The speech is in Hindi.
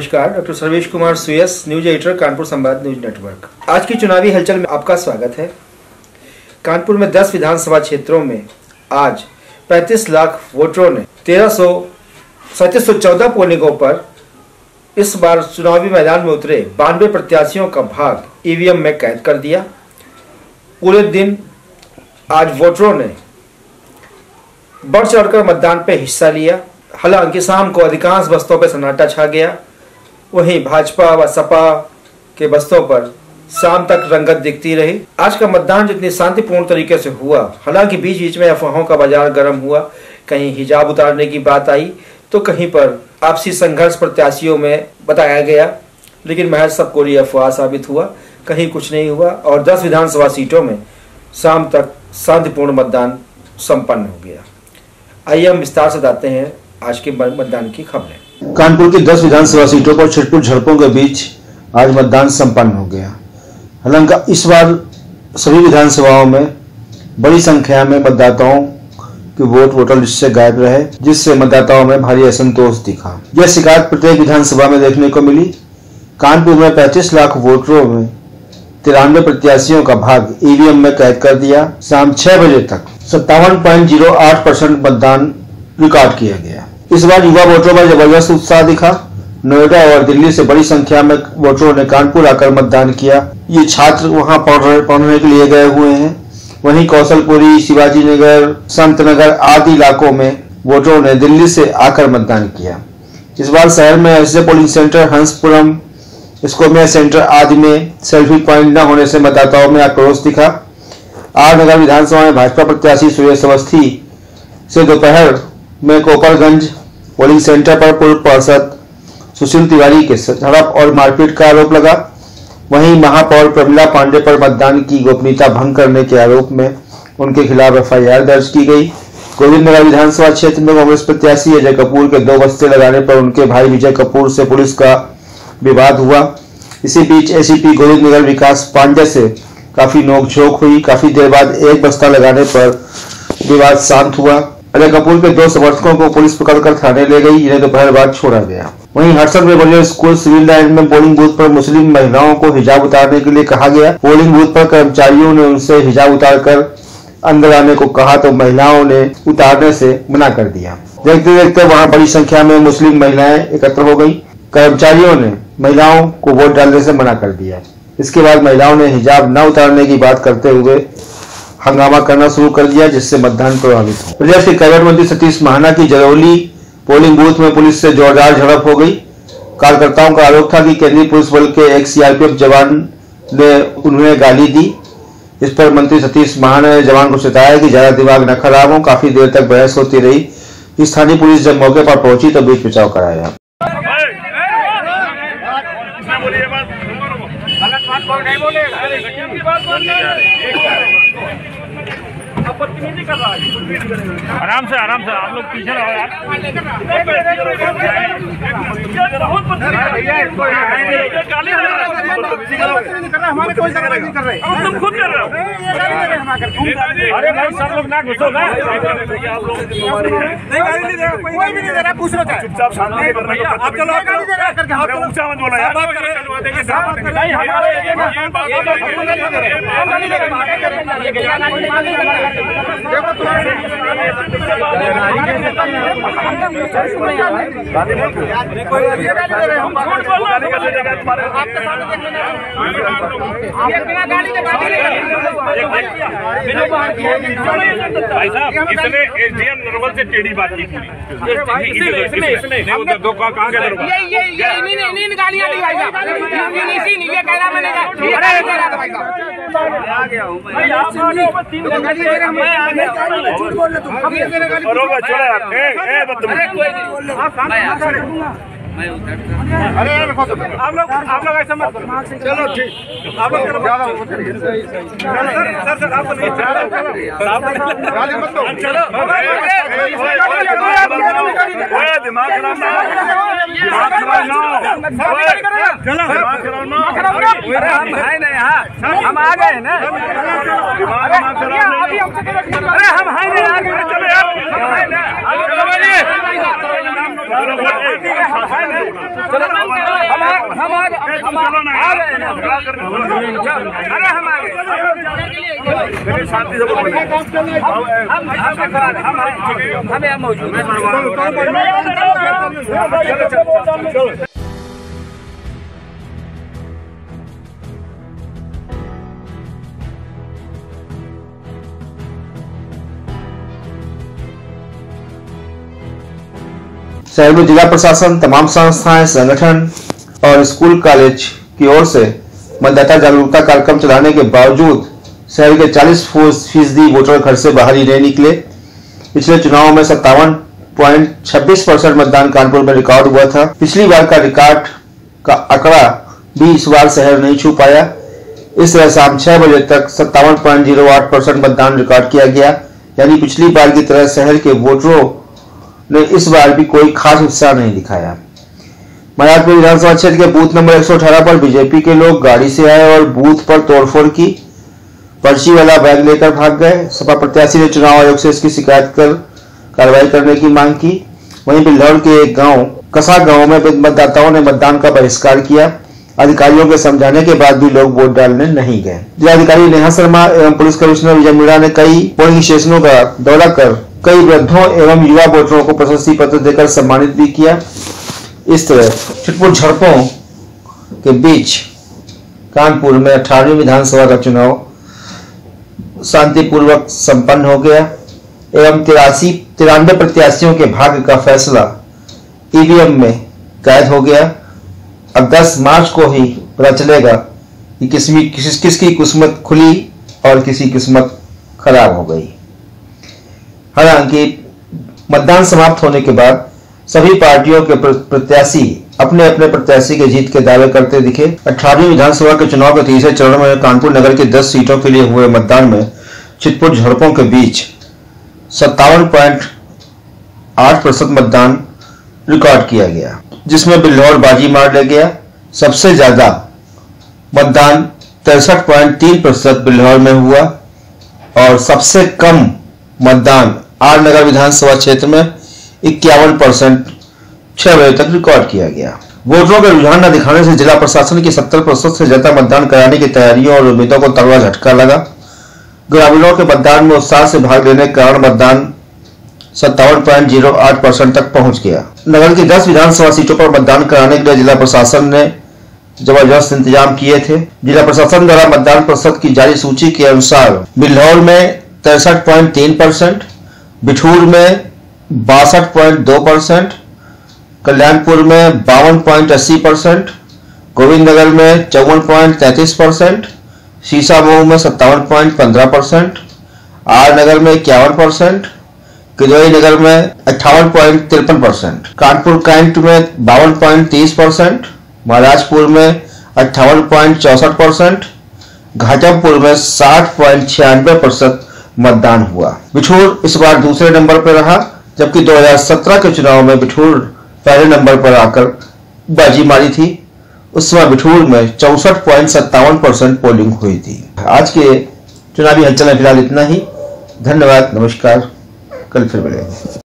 नमस्कार, डॉक्टर सर्वेश कुमार सुयस, न्यूज एडिटर, कानपुर संवाद न्यूज नेटवर्क। आज की चुनावी हलचल में आपका स्वागत है। कानपुर में 10 विधानसभा क्षेत्रों में आज 35 लाख वोटरों ने 3714 पोलिंगों पर इस बार चुनावी मैदान में उतरे 92 प्रत्याशियों का भाग ईवीएम में कैद कर दिया। पूरे दिन आज वोटरों ने बढ़ चढ़कर मतदान पे हिस्सा लिया। हालांकि शाम को अधिकांश बस्तों पर सन्नाटा छा गया, वहीं भाजपा व सपा के बस्तों पर शाम तक रंगत दिखती रही। आज का मतदान जितनी शांतिपूर्ण तरीके से हुआ, हालांकि बीच बीच में अफवाहों का बाजार गर्म हुआ। कहीं हिजाब उतारने की बात आई तो कहीं पर आपसी संघर्ष प्रत्याशियों में बताया गया, लेकिन महज सब कोरी अफवाह साबित हुआ, कहीं कुछ नहीं हुआ और 10 विधानसभा सीटों में शाम तक शांतिपूर्ण मतदान संपन्न हो गया। आइए हम विस्तार से बताते हैं आज के मतदान की खबरें। कानपुर की 10 विधानसभा सीटों पर छिटपुट झड़पों के बीच आज मतदान संपन्न हो गया। हालांकि इस बार सभी विधानसभाओं में बड़ी संख्या में मतदाताओं के वोटर लिस्ट से गायब रहे, जिससे मतदाताओं में भारी असंतोष दिखा। यह शिकायत प्रत्येक विधानसभा में देखने को मिली। कानपुर में 35 लाख वोटरों में 93 प्रत्याशियों का भाग ईवीएम में कैद कर दिया। शाम 6 बजे तक 57.08% मतदान रिकॉर्ड किया गया। इस बार युवा वोटरों में जबरदस्त उत्साह दिखा। नोएडा और दिल्ली से बड़ी संख्या में वोटरों ने कानपुर आकर मतदान किया। ये छात्र वहां पढ़ने के लिए गए हुए हैं। वहीं कौशलपुरी, शिवाजी नगर, संत नगर आदि इलाकों में वोटरों ने दिल्ली से आकर मतदान किया। इस बार शहर में ऐसे पोलिंग सेंटर हंसपुरम, स्कोमिया सेंटर आदि में सेल्फी प्वाइंट न होने से मतदाताओं में आक्रोश दिखा। आर नगर विधानसभा में भाजपा प्रत्याशी सुरेश अवस्थी से दोपहर में कोपरगंज पोलिंग सेंटर पर पूर्व पार्षद सुशील तिवारी के झड़प और मारपीट का आरोप लगा। वहीं महापौर प्रमिला पांडे पर मतदान की गोपनीयता भंग करने के आरोप में उनके खिलाफ एफआईआर दर्ज की गई। गोविंदनगर विधानसभा क्षेत्र में कांग्रेस प्रत्याशी अजय कपूर के 2 बस्ते लगाने पर उनके भाई विजय कपूर से पुलिस का विवाद हुआ। इसी बीच एसीपी गोविंदनगर विकास पांडे से काफी नोकझोंक हुई। काफी देर बाद एक बस्ता लगाने पर विवाद शांत हुआ। अजय कपूर के 2 समर्थकों को पुलिस पकड़कर थाने ले गई, जिन्हें दोपहर बाद छोड़ा गया। वहीं हडसन में बने स्कूल सिविल लाइन में पोलिंग बूथ पर मुस्लिम महिलाओं को हिजाब उतारने के लिए कहा गया। पोलिंग बूथ पर कर्मचारियों ने उनसे हिजाब उतारकर अंदर आने को कहा तो महिलाओं ने उतारने से मना कर दिया। देखते देखते वहां बड़ी संख्या में मुस्लिम महिलाएं एकत्र हो गई। कर्मचारियों ने महिलाओं को वोट डालने से मना कर दिया। इसके बाद महिलाओं ने हिजाब न उतारने की बात करते हुए हंगामा करना शुरू कर दिया, जिससे मतदान प्रभावित हुआ। प्रदेश के कैबिनेट मंत्री सतीश महाना की जरौली पोलिंग बूथ में पुलिस से जोरदार झड़प हो गई। कार्यकर्ताओं का आरोप था कि केंद्रीय पुलिस बल के एक सीआरपीएफ जवान ने उन्हें गाली दी। इस पर मंत्री सतीश महाना ने जवान को बताया कि ज्यादा दिमाग न खराब हो। काफी देर तक बहस होती रही। स्थानीय पुलिस जब मौके पर पहुंची तो बीच बचाव कराया। आराम से आप लोग पीछे रहो यार। हमारे कोई कार्रवाई नहीं कर रहे, तुम खुद कर रहे हो। अरे भाई सब लोग ना घुसो ना, आप लोग कोई भी नहीं दे रहा, पूछ लो चुपचाप शांति कर रही है। आप चलो ऊंचा मत बोला यार। भाई साहब इसने एसडीएम नरवल से टेढ़ी बात की पूरी। इसने उधर दो कहाँ के दरोगा ये गालियाँ दी भाई साहब। ये कह रहा मैंने भाई साहब आ गया हूँ भाई। आप 3 गाली दे रहे हैं, झूठ बोल रहे तुम। अब ये मेरे गाली छोड़ो यार। ए बदतमीज आप सामने अरे आप लोग ऐसा मत करो। चलो ठीक, आप लोग सर आपको नहीं चलो दिमाग खराब ना, हम है ना यहाँ, हम आ गए ना। अरे हम है ना आ गए, चलो यार चलो हमें मौजूद शहर में जिला प्रशासन, तमाम संस्थाएं, संगठन और स्कूल कॉलेज की ओर से मतदाता जागरूकता कार्यक्रम चलाने के बावजूद शहर के 40% वोटर घर से बाहर ही नहीं निकले। पिछले चुनाव में 57.26% मतदान कानपुर में रिकॉर्ड हुआ था। पिछली बार का रिकॉर्ड का आंकड़ा भी इस बार शहर नहीं छू पाया। इस तरह शाम 6 बजे तक 57.08% मतदान रिकॉर्ड किया गया। यानी पिछली बार की तरह शहर के वोटरों ने इस बार भी कोई खास उत्साह नहीं दिखाया। महाराजपुर विधानसभा क्षेत्र के बूथ नंबर 118 पर बीजेपी के लोग गाड़ी से आए और बूथ पर तोड़फोड़ की। पर्ची वाला बैग लेकर भाग गए। सपा प्रत्याशी ने चुनाव आयोग से इसकी शिकायत कर कार्रवाई करने की मांग की। वहीं बिल्हौर के एक गांव कसा गांव में मतदाताओं ने मतदान का बहिष्कार किया। अधिकारियों के समझाने के बाद भी लोग वोट डालने नहीं गए। जिलाधिकारी नेहा शर्मा एवं पुलिस कमिश्नर विजय मीणा ने कई पोलिंग स्टेशनों का दौरा कर कई वृद्धों एवं युवा वोटरों को प्रशस्ति पत्र देकर सम्मानित भी किया। इस तरह छिटपुट झड़पों के बीच कानपुर में 18वीं विधानसभा का चुनाव शांतिपूर्वक संपन्न हो गया एवं 93 प्रत्याशियों के भाग्य का फैसला ईवीएम में कैद हो गया। अब 10 मार्च को ही पता चलेगा कि किसकी किस्मत खुली और किसी किस्मत खराब हो गई। हालांकि मतदान समाप्त होने के बाद सभी पार्टियों के प्रत्याशी अपने अपने प्रत्याशी के जीत के दावे करते दिखे। 18वीं विधानसभा के चुनाव के तीसरे चरण में कानपुर नगर के 10 सीटों के लिए हुए मतदान में छिटपुट झड़पों के बीच 57.8% मतदान रिकॉर्ड किया गया, जिसमें बिल्हौर बाजी मार ले गया। सबसे ज्यादा मतदान 63.3% बिल्हौर में हुआ और सबसे कम मतदान आर नगर विधानसभा क्षेत्र में 51% 6 बजे तक रिकॉर्ड किया गया। वोटरों के रुझान न दिखाने से जिला प्रशासन की 70% से ज्यादा मतदान कराने की तैयारियों और उम्मीदों को तगड़ा झटका लगा। ग्रामीणों के मतदान में उत्साह से भाग लेने के कारण मतदान 57.08% तक पहुंच गया। नगर की 10 विधानसभा सीटों पर मतदान कराने के लिए जिला प्रशासन ने जबरदस्त इंतजाम किए थे। जिला प्रशासन द्वारा मतदान प्रतिशत की जारी सूची के अनुसार बिल्हौर में 63.3%, बिठूर में 62.2%, कल्याणपुर में 52.80%, गोविंदनगर में 54.33%, शीशामऊ में 57.15%, आर नगर में 51%, किदवई नगर में 58.53%, कानपुर कैंट में 52.30%, महाराजपुर में 58.64%, घाटमपुर में 60.96% मतदान हुआ। बिठूर इस बार दूसरे नंबर पर रहा, जबकि 2017 के चुनाव में बिठूर पहले नंबर पर आकर बाजी मारी थी। उस समय बिठूर में 64.57% पोलिंग हुई थी। आज के चुनावी हलचल में फिलहाल इतना ही। धन्यवाद, नमस्कार, कल फिर मिलेंगे।